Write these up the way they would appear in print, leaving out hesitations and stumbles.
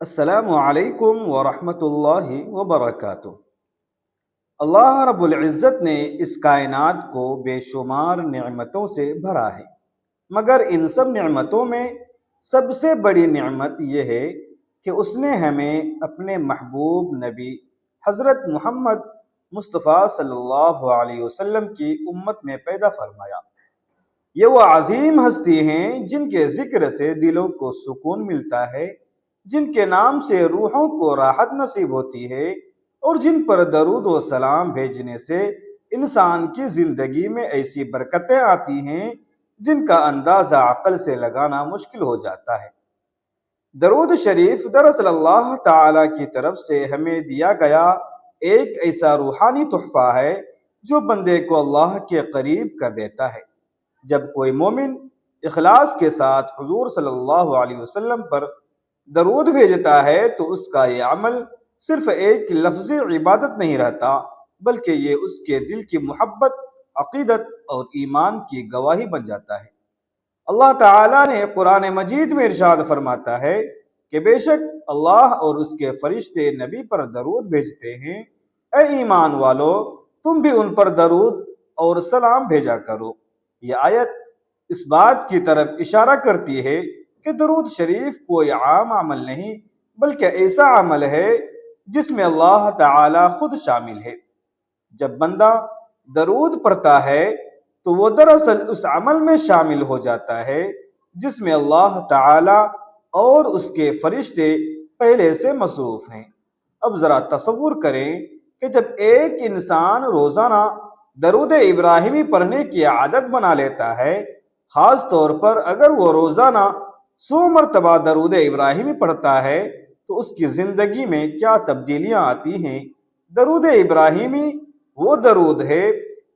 السلام علیکم ورحمۃ اللہ وبرکاتہ۔ اللہ رب العزت نے اس کائنات کو بے شمار نعمتوں سے بھرا ہے، مگر ان سب نعمتوں میں سب سے بڑی نعمت یہ ہے کہ اس نے ہمیں اپنے محبوب نبی حضرت محمد مصطفیٰ صلی اللہ علیہ وسلم کی امت میں پیدا فرمایا۔ یہ وہ عظیم ہستی ہیں جن کے ذکر سے دلوں کو سکون ملتا ہے، جن کے نام سے روحوں کو راحت نصیب ہوتی ہے، اور جن پر درود و سلام بھیجنے سے انسان کی زندگی میں ایسی برکتیں آتی ہیں جن کا اندازہ عقل سے لگانا مشکل ہو جاتا ہے۔ درود شریف دراصل اللہ تعالی کی طرف سے ہمیں دیا گیا ایک ایسا روحانی تحفہ ہے جو بندے کو اللہ کے قریب کر دیتا ہے۔ جب کوئی مومن اخلاص کے ساتھ حضور صلی اللہ علیہ وسلم پر درود بھیجتا ہے تو اس کا یہ عمل صرف ایک لفظی عبادت نہیں رہتا، بلکہ یہ اس کے دل کی محبت، عقیدت اور ایمان کی گواہی بن جاتا ہے۔ اللہ تعالیٰ نے قرآن مجید میں ارشاد فرماتا ہے کہ بے شک اللہ اور اس کے فرشتے نبی پر درود بھیجتے ہیں، اے ایمان والو تم بھی ان پر درود اور سلام بھیجا کرو۔ یہ آیت اس بات کی طرف اشارہ کرتی ہے کہ درود شریف کوئی عام عمل نہیں، بلکہ ایسا عمل ہے جس میں اللہ تعالی خود شامل ہے۔ جب بندہ درود پڑھتا ہے تو وہ دراصل اس عمل میں شامل ہو جاتا ہے جس میں اللہ تعالی اور اس کے فرشتے پہلے سے مصروف ہیں۔ اب ذرا تصور کریں کہ جب ایک انسان روزانہ درود ابراہیمی پڑھنے کی عادت بنا لیتا ہے، خاص طور پر اگر وہ روزانہ 100 مرتبہ درود ابراہیمی پڑھتا ہے تو اس کی زندگی میں کیا تبدیلیاں آتی ہیں۔ درود ابراہیمی وہ درود ہے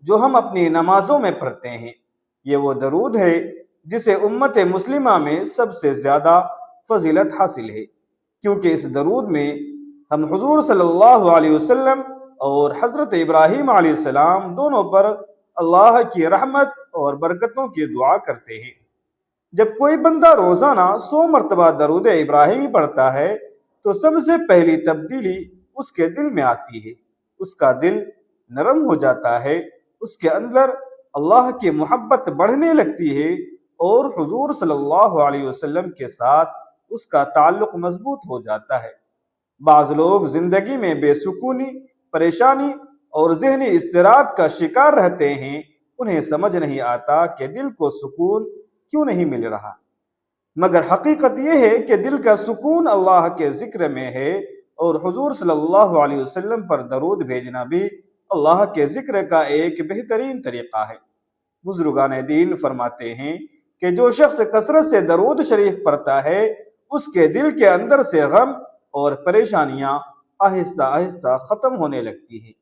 جو ہم اپنی نمازوں میں پڑھتے ہیں۔ یہ وہ درود ہے جسے امت مسلمہ میں سب سے زیادہ فضیلت حاصل ہے، کیونکہ اس درود میں ہم حضور صلی اللہ علیہ وسلم اور حضرت ابراہیم علیہ السلام دونوں پر اللہ کی رحمت اور برکتوں کی دعا کرتے ہیں۔ جب کوئی بندہ روزانہ 100 مرتبہ درود ابراہیمی پڑھتا ہے تو سب سے پہلی تبدیلی اس کے دل میں آتی ہے۔ اس کا دل نرم ہو جاتا ہے، اس کے اندر اللہ کی محبت بڑھنے لگتی ہے، اور حضور صلی اللہ علیہ وسلم کے ساتھ اس کا تعلق مضبوط ہو جاتا ہے۔ بعض لوگ زندگی میں بے سکونی، پریشانی اور ذہنی اضطراب کا شکار رہتے ہیں۔ انہیں سمجھ نہیں آتا کہ دل کو سکون کیوں نہیں مل رہا، مگر حقیقت یہ ہے کہ دل کا سکون اللہ کے ذکر میں ہے، اور حضور صلی اللہ علیہ وسلم پر درود بھیجنا بھی اللہ کے ذکر کا ایک بہترین طریقہ ہے۔ بزرگان دین فرماتے ہیں کہ جو شخص کثرت سے درود شریف پڑھتا ہے اس کے دل کے اندر سے غم اور پریشانیاں آہستہ آہستہ ختم ہونے لگتی ہیں،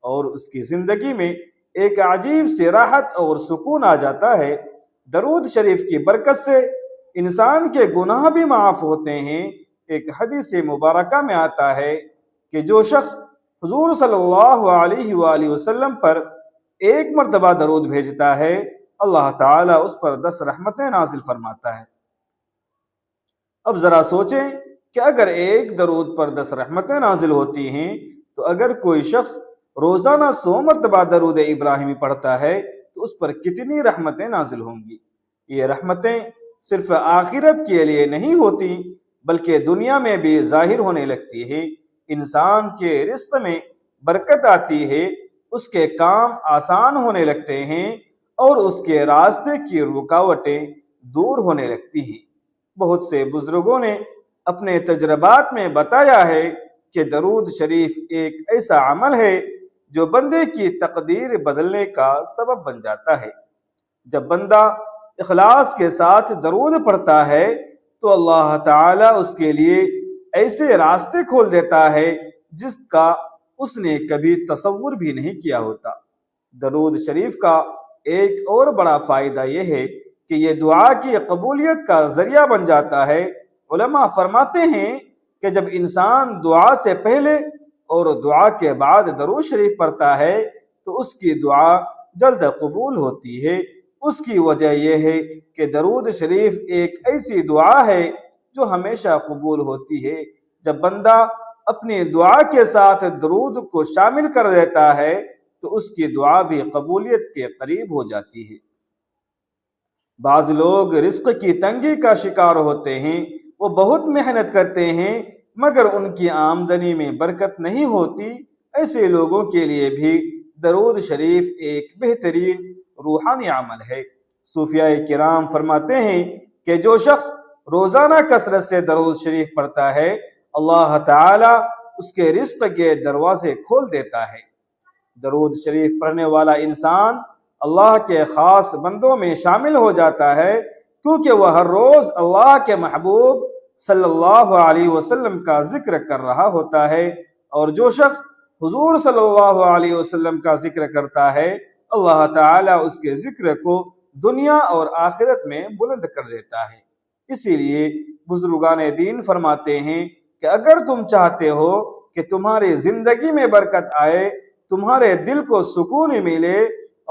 اور اس کی زندگی میں ایک عجیب سی راحت اور سکون آ جاتا ہے۔ درود شریف کی برکت سے انسان کے گناہ بھی معاف ہوتے ہیں۔ ایک حدیث مبارکہ میں آتا ہے کہ جو شخص حضور صلی اللہ علیہ وآلہ وسلم پر ایک مرتبہ درود بھیجتا ہے اللہ تعالیٰ اس پر 10 رحمتیں نازل فرماتا ہے۔ اب ذرا سوچیں کہ اگر ایک درود پر 10 رحمتیں نازل ہوتی ہیں تو اگر کوئی شخص روزانہ 100 مرتبہ درود ابراہیمی پڑھتا ہے تو اس پر کتنی رحمتیں نازل ہوں گی۔ یہ رحمتیں صرف آخرت کے لیے نہیں ہوتی بلکہ دنیا میں بھی ظاہر ہونے لگتی ہے۔ انسان کے رزق میں برکت آتی ہے، اس کے کام آسان ہونے لگتے ہیں، اور اس کے راستے کی رکاوٹیں دور ہونے لگتی ہیں۔ بہت سے بزرگوں نے اپنے تجربات میں بتایا ہے کہ درود شریف ایک ایسا عمل ہے جو بندے کی تقدیر بدلنے کا سبب بن جاتا ہے۔ جب بندہ اخلاص کے ساتھ درود پڑھتا ہے تو اللہ تعالیٰ اس کے لیے ایسے راستے کھول دیتا ہے جس کا اس نے کبھی تصور بھی نہیں کیا ہوتا۔ درود شریف کا ایک اور بڑا فائدہ یہ ہے کہ یہ دعا کی قبولیت کا ذریعہ بن جاتا ہے۔ علماء فرماتے ہیں کہ جب انسان دعا سے پہلے اور دعا کے بعد درود شریف پڑھتا ہے تو اس کی دعا جلد قبول ہوتی ہے۔ اس کی وجہ یہ ہے کہ درود شریف ایک ایسی دعا ہے جو ہمیشہ قبول ہوتی ہے۔ جب بندہ اپنی دعا کے ساتھ درود کو شامل کر دیتا ہے تو اس کی دعا بھی قبولیت کے قریب ہو جاتی ہے۔ بعض لوگ رزق کی تنگی کا شکار ہوتے ہیں، وہ بہت محنت کرتے ہیں مگر ان کی آمدنی میں برکت نہیں ہوتی۔ ایسے لوگوں کے لیے بھی درود شریف ایک بہترین روحانی عمل ہے۔ صوفیاء کرام فرماتے ہیں کہ جو شخص روزانہ کثرت سے درود شریف پڑھتا ہے، اللہ تعالی اس کے رزق کے دروازے کھول دیتا ہے۔ درود شریف پڑھنے والا انسان اللہ کے خاص بندوں میں شامل ہو جاتا ہے، کیونکہ وہ ہر روز اللہ کے محبوب صلی اللہ علیہ وسلم کا ذکر کر رہا ہوتا ہے، اور جو شخص حضور صلی اللہ علیہ وسلم کا ذکر کرتا ہے، اللہ تعالیٰ اس کے ذکر کو دنیا اور آخرت میں بلند کر دیتا ہے۔ اسی لیے بزرگان دین فرماتے ہیں کہ اگر تم چاہتے ہو کہ تمہاری زندگی میں برکت آئے، تمہارے دل کو سکون ملے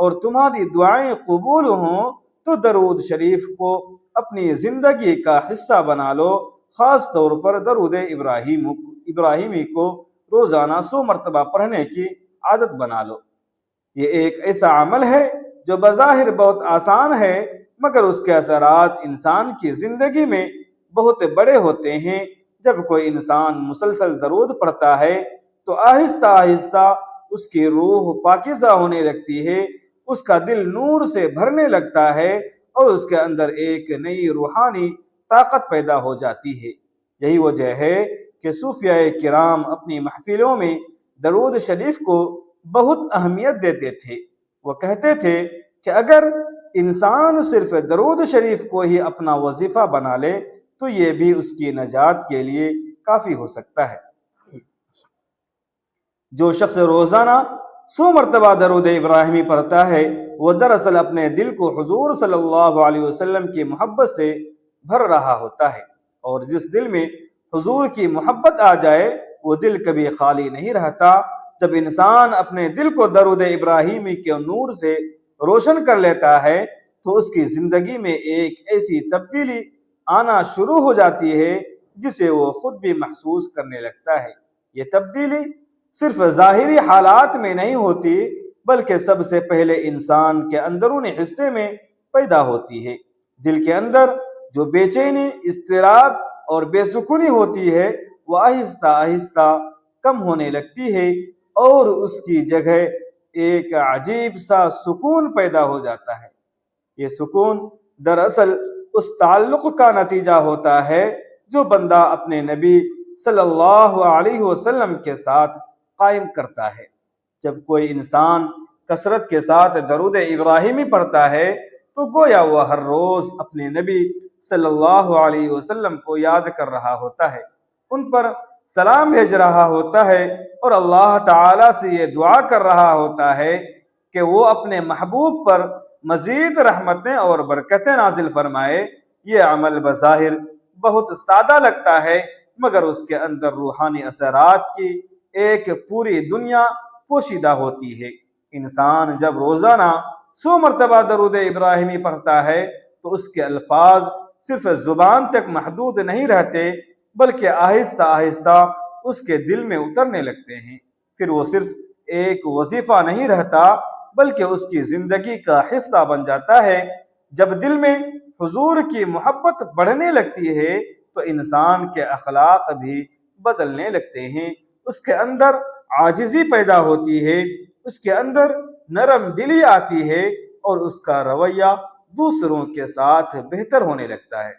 اور تمہاری دعائیں قبول ہوں، تو درود شریف کو اپنی زندگی کا حصہ بنا لو۔ خاص طور پر درود ابراہیمی کو روزانہ 100 مرتبہ پڑھنے کی عادت بنا لو۔ یہ ایک ایسا عمل ہے جو بظاہر بہت آسان ہے، مگر اس کے اثرات انسان کی زندگی میں بہت بڑے ہوتے ہیں۔ جب کوئی انسان مسلسل درود پڑھتا ہے تو آہستہ آہستہ اس کی روح پاکیزہ ہونے لگتی ہے، اس کا دل نور سے بھرنے لگتا ہے اور اس کے اندر ایک نئی روحانی طاقت پیدا ہو جاتی ہے۔ یہی وجہ ہے کہ صوفیاء کرام اپنی محفلوں میں درود شریف کو بہت اہمیت دیتے تھے۔ وہ کہتے تھے کہ اگر انسان صرف درود شریف کو ہی اپنا وظیفہ بنا لے تو یہ بھی اس کی نجات کے لیے کافی ہو سکتا ہے۔ جو شخص روزانہ 100 مرتبہ درود ابراہیمی پڑھتا ہے، وہ دراصل اپنے دل کو حضور صلی اللہ علیہ وسلم کی محبت سے بھر رہا ہوتا ہے، اور جس دل میں حضور کی محبت آ جائے وہ دل کبھی خالی نہیں رہتا۔ جب انسان اپنے دل کو درود ابراہیمی کے نور سے روشن کر لیتا ہے تو اس کی زندگی میں ایک ایسی تبدیلی آنا شروع ہو جاتی ہے جسے وہ خود بھی محسوس کرنے لگتا ہے۔ یہ تبدیلی صرف ظاہری حالات میں نہیں ہوتی، بلکہ سب سے پہلے انسان کے اندرونی حصے میں پیدا ہوتی ہے۔ دل کے اندر جو بے چینی، اضطراب اور بے سکونی ہوتی ہے وہ آہستہ آہستہ کم ہونے لگتی ہے اور اس کی جگہ ایک عجیب سا سکون پیدا ہو جاتا ہے۔ یہ سکون دراصل اس تعلق کا نتیجہ ہوتا ہے جو بندہ اپنے نبی صلی اللہ علیہ وسلم کے ساتھ قائم کرتا ہے۔ جب کوئی انسان کثرت کے ساتھ درود ابراہیمی پڑھتا ہے تو گویا وہ ہر روز اپنے نبی صلی اللہ علیہ وسلم کو یاد کر رہا ہوتا ہے، ان پر سلام بھیج رہا ہوتا ہے اور اللہ تعالیٰ سے یہ دعا کر رہا ہوتا ہے کہ وہ اپنے محبوب پر مزید رحمتیں اور برکتیں نازل فرمائے۔ یہ عمل بظاہر بہت سادہ لگتا ہے، مگر اس کے اندر روحانی اثرات کی ایک پوری دنیا پوشیدہ ہوتی ہے۔ انسان جب روزانہ 100 مرتبہ درود ابراہیمی پڑھتا ہے تو اس کے الفاظ صرف زبان تک محدود نہیں رہتے، بلکہ آہستہ آہستہ اس کے دل میں اترنے لگتے ہیں۔ پھر وہ صرف ایک وظیفہ نہیں رہتا بلکہ اس کی زندگی کا حصہ بن جاتا ہے۔ جب دل میں حضور کی محبت بڑھنے لگتی ہے تو انسان کے اخلاق بھی بدلنے لگتے ہیں۔ اس کے اندر عاجزی پیدا ہوتی ہے، اس کے اندر نرم دلی آتی ہے اور اس کا رویہ دوسروں کے ساتھ بہتر ہونے لگتا ہے۔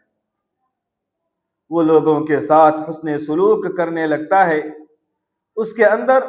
وہ لوگوں کے ساتھ حسن سلوک کرنے لگتا ہے، اس کے اندر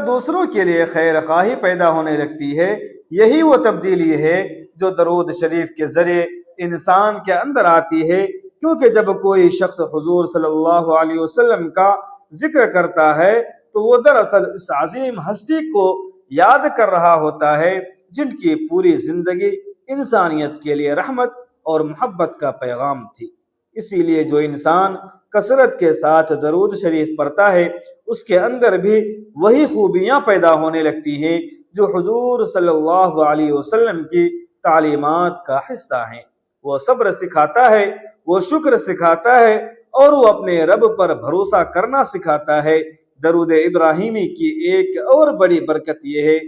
دوسروں کے لیے خیر خواہی پیدا ہونے لگتی ہے۔ یہی وہ تبدیلی ہے جو درود شریف کے ذریعے انسان کے اندر آتی ہے، کیونکہ جب کوئی شخص حضور صلی اللہ علیہ وسلم کا ذکر کرتا ہے تو وہ دراصل اس عظیم ہستی کو یاد کر رہا ہوتا ہے جن کی پوری زندگی انسانیت کے لیے رحمت اور محبت کا پیغام تھی۔ اسی لیے جو انسان کثرت کے ساتھ درود شریف پڑھتا ہے اس کے اندر بھی وہی خوبیاں پیدا ہونے لگتی ہیں جو حضور صلی اللہ علیہ وسلم کی تعلیمات کا حصہ ہیں۔ وہ صبر سکھاتا ہے، وہ شکر سکھاتا ہے اور وہ اپنے رب پر بھروسہ کرنا سکھاتا ہے۔ درود ابراہیمی کی ایک اور بڑی برکت یہ ہے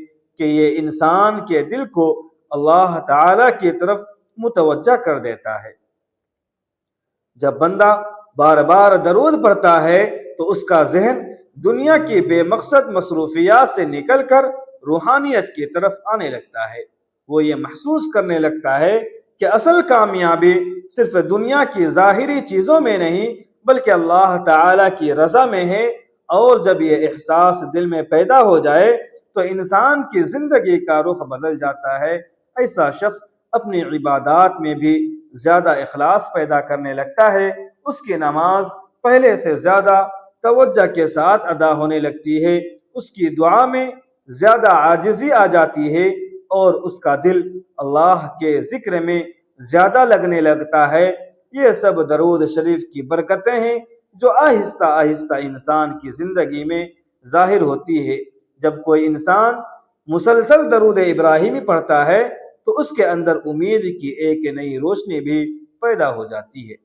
کہ یہ انسان کے دل کو اللہ تعالی کی طرف متوجہ کر دیتا ہے۔ جب بندہ بار بار درود پڑھتا ہے تو اس کا ذہن دنیا کی بے مقصد مصروفیات سے نکل کر روحانیت کی طرف آنے لگتا ہے۔ وہ یہ محسوس کرنے لگتا ہے کہ اصل کامیابی صرف دنیا کی ظاہری چیزوں میں نہیں بلکہ اللہ تعالی کی رضا میں ہے، اور جب یہ احساس دل میں پیدا ہو جائے تو انسان کی زندگی کا رخ بدل جاتا ہے۔ ایسا شخص اپنی عبادات میں بھی زیادہ اخلاص پیدا کرنے لگتا ہے، اس کی نماز پہلے سے زیادہ توجہ کے ساتھ ادا ہونے لگتی ہے، اس کی دعا میں زیادہ عاجزی آ جاتی ہے، اور اس کا دل اللہ کے ذکر میں زیادہ لگنے لگتا ہے۔ یہ سب درود شریف کی برکتیں ہیں جو آہستہ آہستہ انسان کی زندگی میں ظاہر ہوتی ہے۔ جب کوئی انسان مسلسل درود ابراہیمی پڑھتا ہے تو اس کے اندر امید کی ایک نئی روشنی بھی پیدا ہو جاتی ہے۔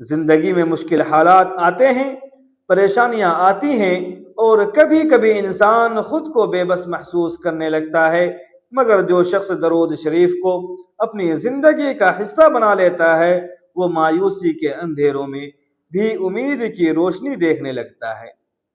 زندگی میں مشکل حالات آتے ہیں، پریشانیاں آتی ہیں، اور کبھی کبھی انسان خود کو بے بس محسوس کرنے لگتا ہے، مگر جو شخص درود شریف کو اپنی زندگی کا حصہ بنا لیتا ہے وہ مایوسی کے اندھیروں میں بھی امید کی روشنی دیکھنے لگتا ہے،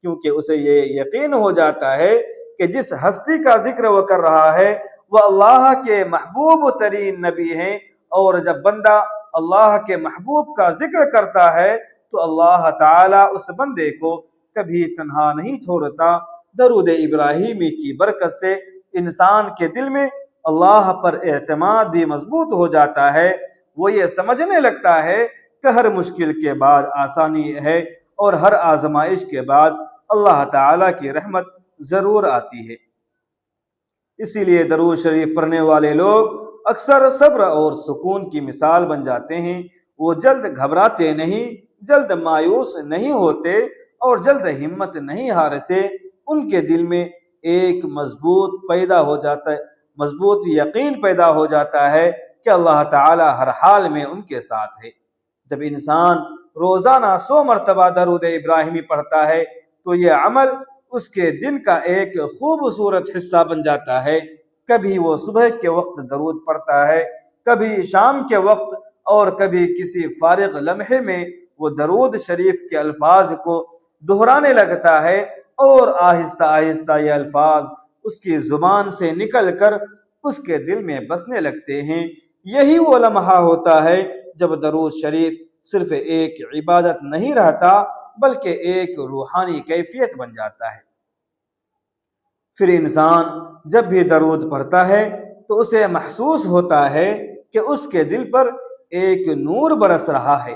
کیونکہ اسے یہ یقین ہو جاتا ہے کہ جس ہستی کا ذکر وہ کر رہا ہے وہ اللہ کے محبوب ترین نبی ہیں، اور جب بندہ اللہ کے محبوب کا ذکر کرتا ہے تو اللہ تعالیٰ اس بندے کو کبھی تنہا نہیں چھوڑتا۔ درود ابراہیمی کی برکت سے انسان کے دل میں اللہ پر اعتماد بھی مضبوط ہو جاتا ہے۔ وہ یہ سمجھنے لگتا ہے کہ ہر مشکل کے بعد آسانی ہے، اور ہر آزمائش کے بعد اللہ تعالیٰ کی رحمت ضرور آتی ہے۔ اسی لیے درود شریف پڑھنے والے لوگ اکثر صبر اور سکون کی مثال بن جاتے ہیں۔ وہ جلد گھبراتے نہیں، جلد مایوس نہیں ہوتے، اور جلد ہمت نہیں ہارتے۔ ان کے دل میں ایک مضبوط یقین پیدا ہو جاتا ہے کہ اللہ تعالی ہر حال میں ان کے ساتھ ہے۔ جب انسان روزانہ 100 مرتبہ درود ابراہیمی پڑھتا ہے تو یہ عمل اس کے دن کا ایک خوبصورت حصہ بن جاتا ہے۔ کبھی وہ صبح کے وقت درود پڑھتا ہے، کبھی شام کے وقت، اور کبھی کسی فارغ لمحے میں وہ درود شریف کے الفاظ کو دہرانے لگتا ہے، اور آہستہ آہستہ یہ الفاظ اس کی زبان سے نکل کر اس کے دل میں بسنے لگتے ہیں۔ یہی وہ لمحہ ہوتا ہے جب درود شریف صرف ایک عبادت نہیں رہتا بلکہ ایک روحانی کیفیت بن جاتا ہے۔ پھر انسان جب بھی درود پڑھتا ہے تو اسے محسوس ہوتا ہے کہ اس کے دل پر ایک نور برس رہا ہے،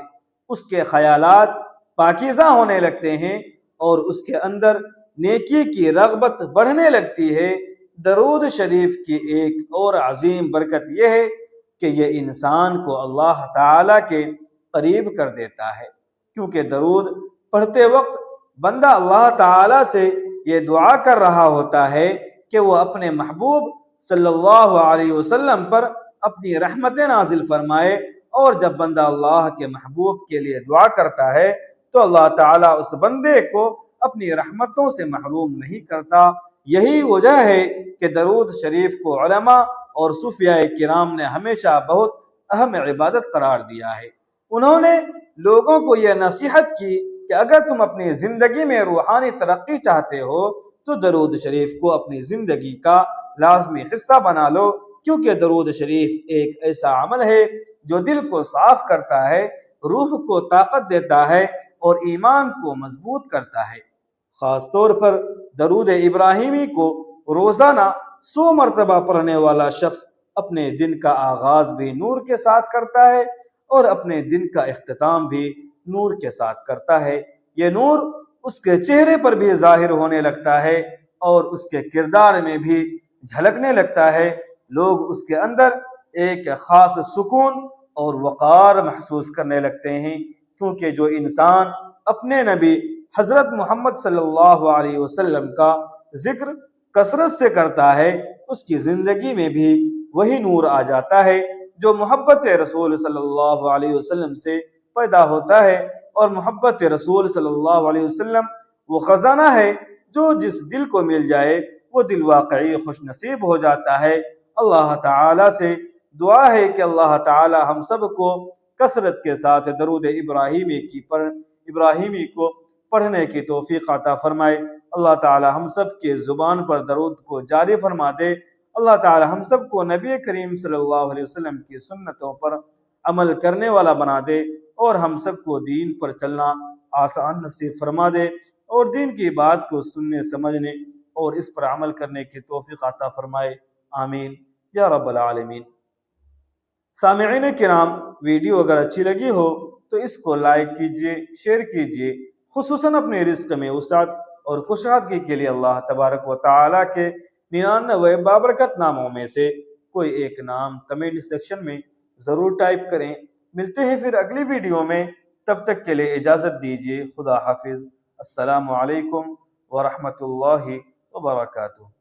اس کے خیالات پاکیزہ ہونے لگتے ہیں، اور اس کے اندر نیکی کی رغبت بڑھنے لگتی ہے۔ درود شریف کی ایک اور عظیم برکت یہ ہے کہ یہ انسان کو اللہ تعالی کے قریب کر دیتا ہے، کیونکہ درود پڑھتے وقت بندہ اللہ تعالی سے یہ دعا کر رہا ہوتا ہے کہ وہ اپنے محبوب صلی اللہ علیہ وسلم پر اپنی رحمتیں نازل فرمائے، اور جب بندہ اللہ کے محبوب کے لیے دعا کرتا ہے تو اللہ تعالیٰ اس بندے کو اپنی رحمتوں سے محروم نہیں کرتا۔ یہی وجہ ہے کہ درود شریف کو علماء اور صوفیاء کرام نے ہمیشہ بہت اہم عبادت قرار دیا ہے۔ انہوں نے لوگوں کو یہ نصیحت کی کہ اگر تم اپنی زندگی میں روحانی ترقی چاہتے ہو تو درود شریف کو اپنی زندگی کا لازمی حصہ بنا لو، کیونکہ درود شریف ایک ایسا عمل ہے جو دل کو صاف کرتا ہے، روح کو طاقت دیتا ہے، اور ایمان کو مضبوط کرتا ہے۔ خاص طور پر درود ابراہیمی کو روزانہ 100 مرتبہ پڑھنے والا شخص اپنے دن کا آغاز بھی نور کے ساتھ کرتا ہے، اور اپنے دن کا اختتام بھی نور کے ساتھ کرتا ہے۔ یہ نور اس کے چہرے پر بھی ظاہر ہونے لگتا ہے، اور اس کے کردار میں بھی جھلکنے لگتا ہے۔ لوگ اس کے اندر ایک خاص سکون اور وقار محسوس کرنے لگتے ہیں، کیونکہ جو انسان اپنے نبی حضرت محمد صلی اللہ علیہ وسلم کا ذکر کثرت سے کرتا ہے اس کی زندگی میں بھی وہی نور آ جاتا ہے جو محبت رسول صلی اللہ علیہ وسلم سے پیدا ہوتا ہے، اور محبت رسول صلی اللہ علیہ وسلم وہ خزانہ ہے جو جس دل کو مل جائے وہ دل واقعی خوش نصیب ہو جاتا ہے۔ اللہ تعالیٰ سے دعا ہے کہ اللہ تعالیٰ ہم سب کو کثرت کے ساتھ درود ابراہیمی کو پڑھنے کی توفیق عطا فرمائے۔ اللہ تعالیٰ ہم سب کے زبان پر درود کو جاری فرما دے۔ اللہ تعالیٰ ہم سب کو نبی کریم صلی اللہ علیہ وسلم کی سنتوں پر عمل کرنے والا بنا دے، اور ہم سب کو دین پر چلنا آسان نصیب فرما دے، اور دین کی بات کو سننے سمجھنے اور اس پر عمل کرنے کی توفیق عطا فرمائے، آمین یا رب العالمین۔ سامعین کرام، ویڈیو اگر اچھی لگی ہو تو اس کو لائک کیجئے، شیئر کیجئے، خصوصاً اپنے رزق میں وسعت اور کشادگی کے لیے اللہ تبارک و تعالیٰ کے 99 بابرکت ناموں میں سے کوئی ایک نام کمنٹ سیکشن میں ضرور ٹائپ کریں۔ ملتے ہیں پھر اگلی ویڈیو میں، تب تک کے لیے اجازت دیجیے۔ خدا حافظ۔ السلام علیکم ورحمۃ اللہ وبرکاتہ۔